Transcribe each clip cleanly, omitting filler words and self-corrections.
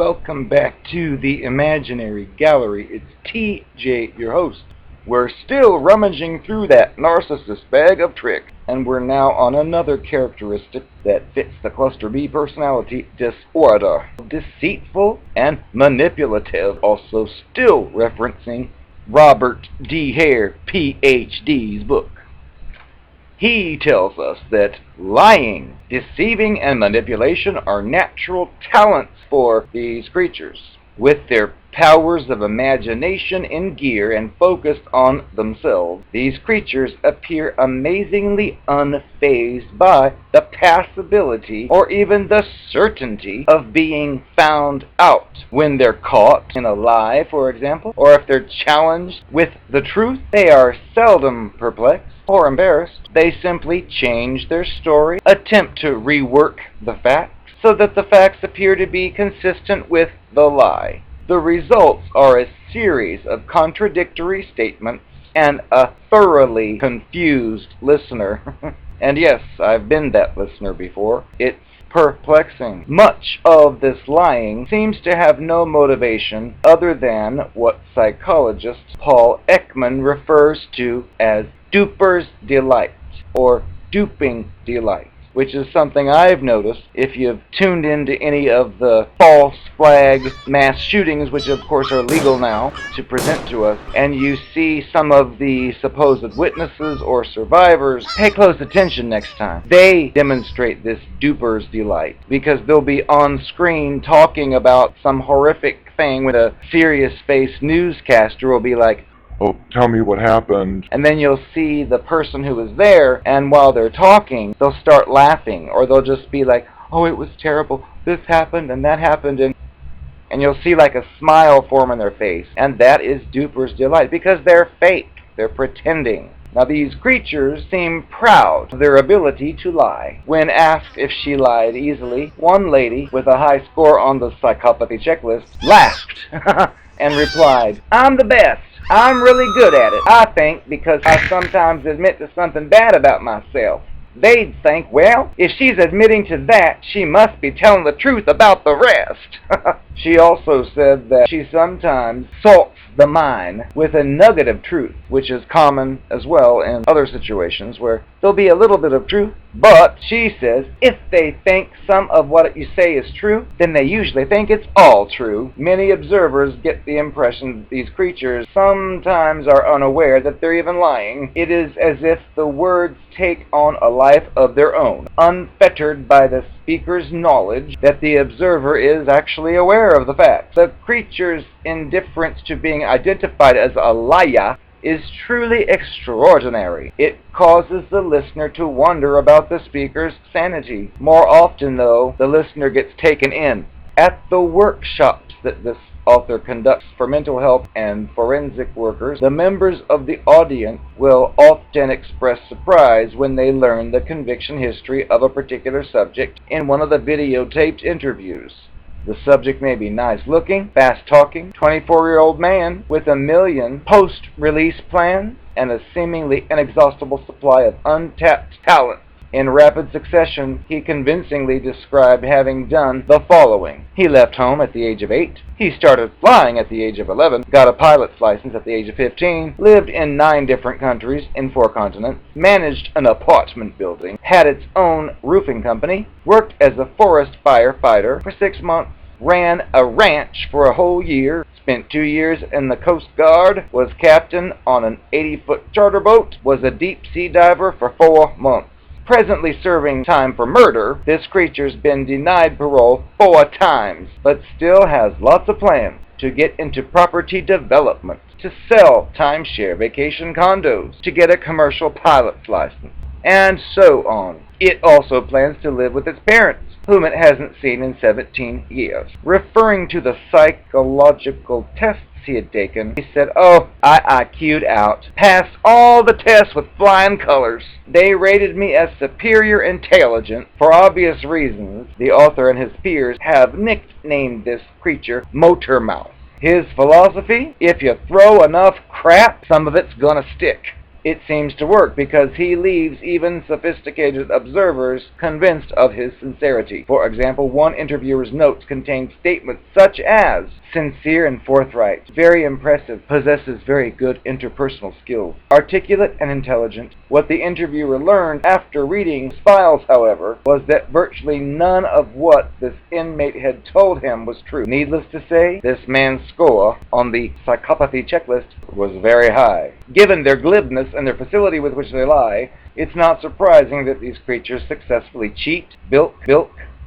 welcome back to the Imaginary Gallery. It's TJ, your host. We're still rummaging through that narcissist bag of tricks, and we're now on another characteristic that fits the cluster B personality disorder. Deceitful and manipulative, also still referencing Robert D. Hare, PhD's book. He tells us that lying, deceiving, and manipulation are natural talents for these creatures. With their powers of imagination in gear and focused on themselves, these creatures appear amazingly unfazed by the possibility or even the certainty of being found out. When they're caught in a lie, for example, or if they're challenged with the truth, they are seldom perplexed or embarrassed. They simply change their story, attempt to rework the facts, so that the facts appear to be consistent with the lie. The results are a series of contradictory statements and a thoroughly confused listener. And yes, I've been that listener before. It's perplexing. Much of this lying seems to have no motivation other than what psychologist Paul Ekman refers to as Duper's delight, or duping delight, which is something I've noticed if you've tuned into any of the false flag mass shootings, which of course are legal now to present to us, and you see some of the supposed witnesses or survivors. Pay close attention next time. They demonstrate this duper's delight because they'll be on screen talking about some horrific thing with a serious-faced newscaster will be like, "Oh, tell me what happened." And then you'll see the person who was there, and while they're talking, they'll start laughing, or they'll just be like, "Oh, it was terrible. This happened, and that happened," and you'll see like a smile form on their face. And that is Duper's delight, because they're fake. They're pretending. Now, these creatures seem proud of their ability to lie. When asked if she lied easily, one lady with a high score on the psychopathy checklist laughed and replied, "I'm the best. I'm really good at it, I think, because I sometimes admit to something bad about myself." They'd think, well, if she's admitting to that, she must be telling the truth about the rest. She also said that she sometimes salts the mind with a nugget of truth, which is common as well in other situations where there'll be a little bit of truth, but she says if they think some of what you say is true, then they usually think it's all true. Many observers get the impression that these creatures sometimes are unaware that they're even lying. It is as if the words take on a life of their own, unfettered by the speaker's knowledge that the observer is actually aware of the fact. The creature's indifference to being identified as a liar is truly extraordinary. It causes the listener to wonder about the speaker's sanity. More often, though, the listener gets taken in. At the workshops that this author conducts for mental health and forensic workers, the members of the audience will often express surprise when they learn the conviction history of a particular subject in one of the videotaped interviews. The subject may be nice-looking, fast-talking, 24-year-old man with a million post-release plans and a seemingly inexhaustible supply of untapped talent. In rapid succession, he convincingly described having done the following. He left home at the age of 8. He started flying at the age of 11, got a pilot's license at the age of 15, lived in 9 different countries in 4 continents, managed an apartment building, had its own roofing company, worked as a forest firefighter for 6 months, ran a ranch for a whole year, spent 2 years in the Coast Guard, was captain on an 80-foot charter boat, was a deep-sea diver for 4 months. Presently serving time for murder, this creature's been denied parole 4 times, but still has lots of plans to get into property development, to sell timeshare vacation condos, to get a commercial pilot's license, and so on. It also plans to live with its parents, whom it hasn't seen in 17 years. Referring to the psychological tests he had taken, he said, "Oh, I IQ'd out. Passed all the tests with flying colors. They rated me as superior intelligent. For obvious reasons, the author and his peers have nicknamed this creature Motor Mouth. His philosophy? If you throw enough crap, some of it's gonna stick." It seems to work because he leaves even sophisticated observers convinced of his sincerity. For example, one interviewer's notes contain statements such as, sincere and forthright, very impressive, possesses very good interpersonal skills, articulate and intelligent. What the interviewer learned after reading files, however, was that virtually none of what this inmate had told him was true. Needless to say, this man's score on the psychopathy checklist was very high. Given their glibness and their facility with which they lie, it's not surprising that these creatures successfully cheat, bilk,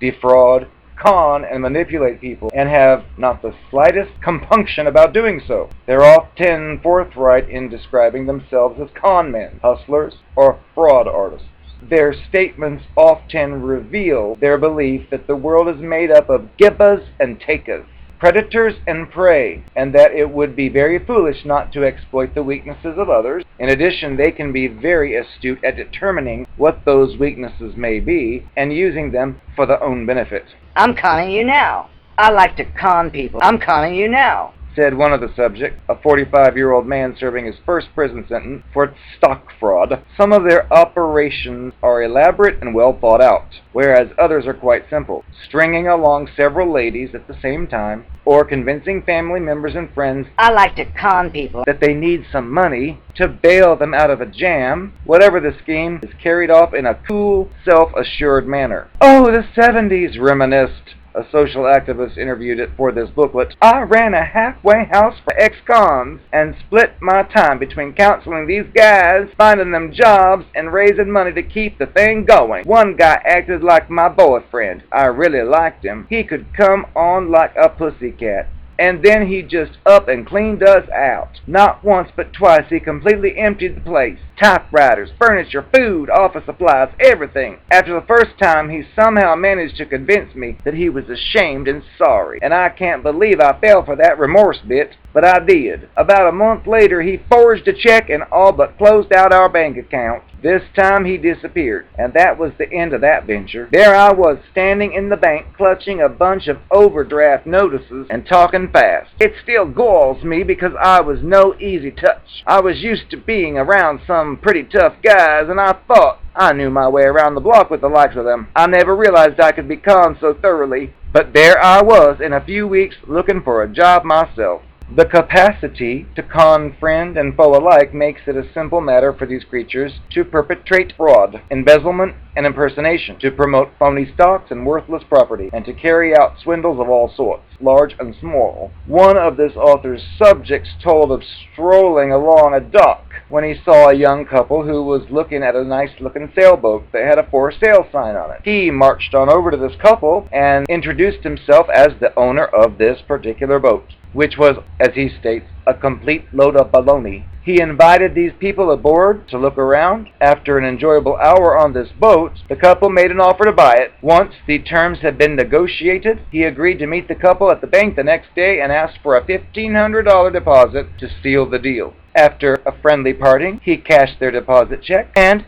defraud, con, and manipulate people, and have not the slightest compunction about doing so. They're often forthright in describing themselves as con men, hustlers, or fraud artists. Their statements often reveal their belief that the world is made up of givers and takers, predators and prey, and that it would be very foolish not to exploit the weaknesses of others. In addition, they can be very astute at determining what those weaknesses may be and using them for their own benefit. I'm conning you now. I like to con people. I'm conning you now, said one of the subjects, a 45-year-old man serving his first prison sentence for stock fraud. Some of their operations are elaborate and well thought out, whereas others are quite simple, stringing along several ladies at the same time, or convincing family members and friends I like to con people that they need some money to bail them out of a jam. Whatever the scheme is carried off in a cool, self-assured manner. Oh, the 70s, reminisced a social activist interviewed it for this booklet. I ran a halfway house for ex-cons and split my time between counseling these guys, finding them jobs, and raising money to keep the thing going. One guy acted like my boyfriend. I really liked him. He could come on like a pussycat. And then he just up and cleaned us out. Not once but twice he completely emptied the place. Typewriters, furniture, food, office supplies, everything. After the first time, he somehow managed to convince me that he was ashamed and sorry. And I can't believe I fell for that remorse bit, but I did. About a month later, he forged a check and all but closed out our bank account. This time he disappeared, and that was the end of that venture. There I was, standing in the bank, clutching a bunch of overdraft notices and talking fast. It still galls me because I was no easy touch. I was used to being around some pretty tough guys, and I thought I knew my way around the block with the likes of them. I never realized I could be conned so thoroughly, but there I was in a few weeks looking for a job myself. The capacity to con friend and foe alike makes it a simple matter for these creatures to perpetrate fraud, embezzlement, and impersonation, to promote phony stocks and worthless property, and to carry out swindles of all sorts, large and small. One of this author's subjects told of strolling along a dock when he saw a young couple who was looking at a nice-looking sailboat that had a for sale sign on it. He marched on over to this couple and introduced himself as the owner of this particular boat, which was, as he states, a complete load of baloney. He invited these people aboard to look around. After an enjoyable hour on this boat, the couple made an offer to buy it. Once the terms had been negotiated, he agreed to meet the couple at the bank the next day and asked for a $1,500 deposit to seal the deal. After a friendly parting, he cashed their deposit check and,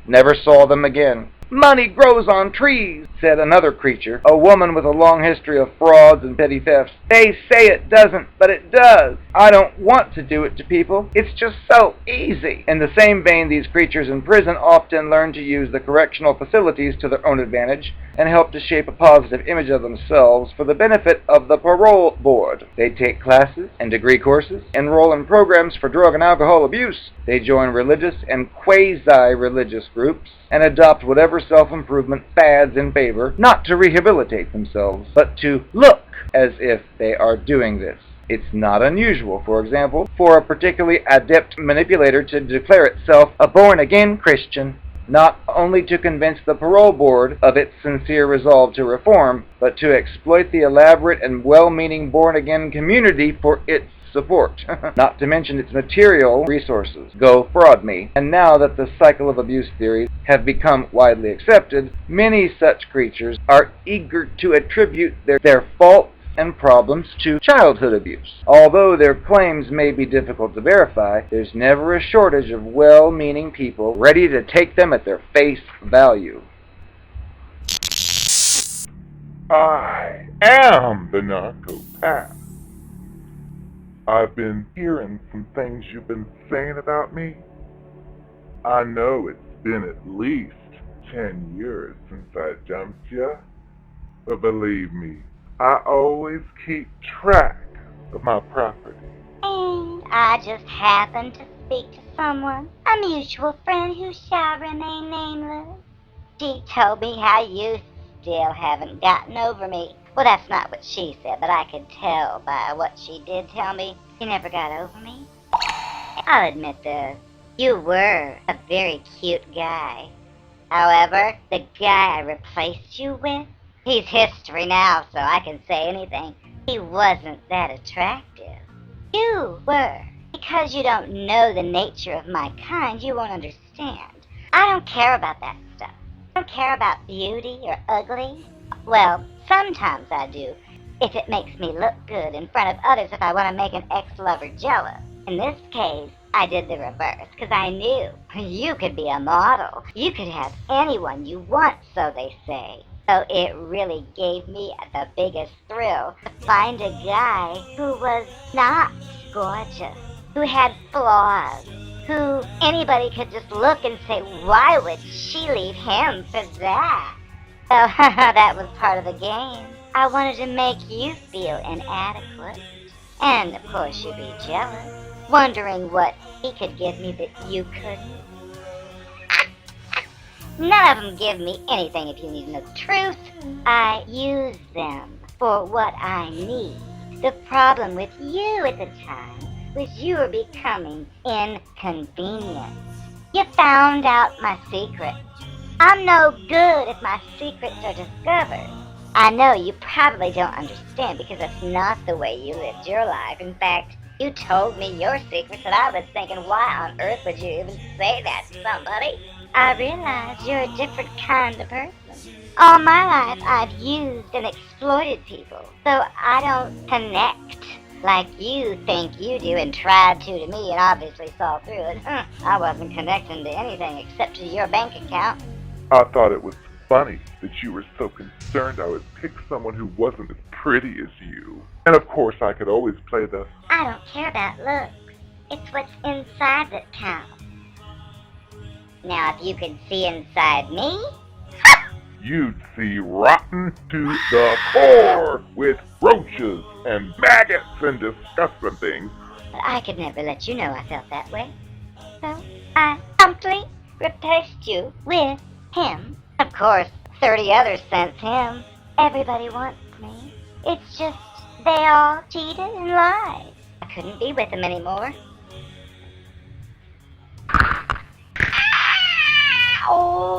never saw them again. Money grows on trees, said another creature, a woman with a long history of frauds and petty thefts. They say it doesn't, but it does. I don't want to do it to people. It's just so easy. In the same vein, these creatures in prison often learn to use the correctional facilities to their own advantage and help to shape a positive image of themselves for the benefit of the parole board. They take classes and degree courses, enroll in programs for drug and alcohol abuse. They join religious and quasi-religious groups and adopt whatever self-improvement fads in favor, not to rehabilitate themselves, but to look as if they are doing this. It's not unusual, for example, for a particularly adept manipulator to declare itself a born-again Christian, not only to convince the parole board of its sincere resolve to reform, but to exploit the elaborate and well-meaning born-again community for its support, not to mention its material resources. Go fraud me. And now that the cycle of abuse theories have become widely accepted, many such creatures are eager to attribute their faults and problems to childhood abuse. Although their claims may be difficult to verify, there's never a shortage of well-meaning people ready to take them at their face value. I am the Narcopath. I've been hearing some things you've been saying about me, I know it's been at least 10 years since I jumped you, but believe me, I always keep track of my property. And I just happened to speak to someone, a mutual friend who shall remain nameless. She told me how you still haven't gotten over me. Well, that's not what she said, but I could tell by what she did tell me. You never got over me. I'll admit this. You were a very cute guy. However, the guy I replaced you with, he's history now, so I can say anything. He wasn't that attractive. You were. Because you don't know the nature of my kind, you won't understand. I don't care about that stuff. I don't care about beauty or ugly. Well, sometimes I do, if it makes me look good in front of others, if I want to make an ex-lover jealous. In this case, I did the reverse, because I knew you could be a model. You could have anyone you want, so they say. So it really gave me the biggest thrill to find a guy who was not gorgeous, who had flaws, who anybody could just look and say, why would she leave him for that? So that was part of the game. I wanted to make you feel inadequate. And of course you'd be jealous, wondering what he could give me that you couldn't. None of them give me anything if you need to know the truth. I use them for what I need. The problem with you at the time was you were becoming inconvenient. You found out my secret. I'm no good if my secrets are discovered. I know you probably don't understand because that's not the way you lived your life. In fact, you told me your secrets and I was thinking, why on earth would you even say that to somebody? I realize you're a different kind of person. All my life I've used and exploited people, so I don't connect like you think you do and tried to me and obviously saw through it. I wasn't connecting to anything except to your bank account. I thought it was funny that you were so concerned I would pick someone who wasn't as pretty as you. And of course I could always play the I don't care about looks. It's what's inside that counts. Now if you could see inside me, you'd see rotten to the core with roaches and maggots and disgusting things. but I could never let you know I felt that way. So I promptly replaced you with him. Of course, 30 others since him. Everybody wants me. It's just they all cheated and lied. I couldn't be with him anymore. Ow!